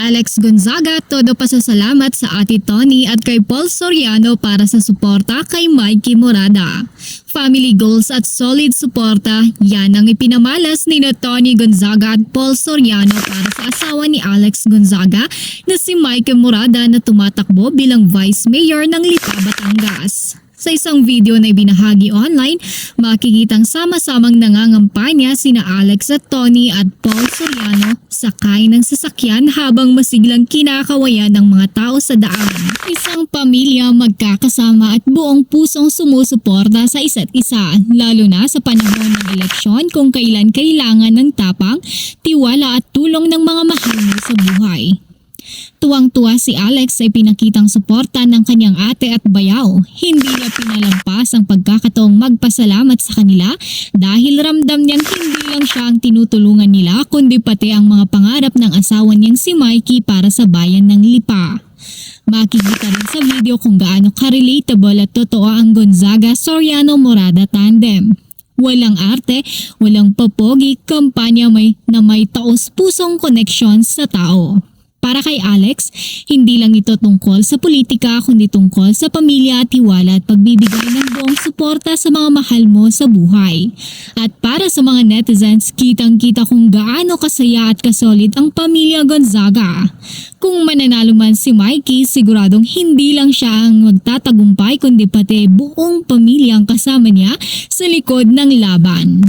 Alex Gonzaga, todo pasasalamat sa Ate Tony at kay Paul Soriano para sa suporta kay Mikey Morada. Family goals at solid suporta, yan ang ipinamalas ni Tony Gonzaga at Paul Soriano para sa asawa ni Alex Gonzaga na si Mikey Morada na tumatakbo bilang Vice Mayor ng Lipa, Batangas. Sa isang video na ibinahagi online, makikitang sama-samang nangangampanya sina Alex at Tony at Paul Soriano sakay ng sasakyan habang masiglang kinakawayan ng mga tao sa daan. Isang pamilya magkakasama at buong pusong sumusuporta sa isa't isa, lalo na sa panahon ng eleksyon kung kailan kailangan ng tapang, tiwala at tulong ng mga mahal mo sa buhay. Tuwang-tuwa si Alex ay pinakitang suporta ng kanyang ate at bayaw. Hindi niya pinalampas ang pagkakataong magpasalamat sa kanila dahil ramdam niyang hindi lang siya ang tinutulungan nila kundi pati ang mga pangarap ng asawa niyang si Mikey para sa bayan ng Lipa. Makikita rin sa video kung gaano ka-relatable at totoo ang Gonzaga-Soriano-Morada tandem. Walang arte, walang papogi, kampanya na may taos-pusong koneksyon sa tao. Para kay Alex, hindi lang ito tungkol sa politika kundi tungkol sa pamilya, tiwala at pagbibigay ng buong suporta sa mga mahal mo sa buhay. At para sa mga netizens, kitang-kita kung gaano kasaya at kasolid ang pamilya Gonzaga. Kung mananalo man si Mikey, siguradong hindi lang siya ang magtatagumpay kundi pati buong pamilya ang kasama niya sa likod ng laban.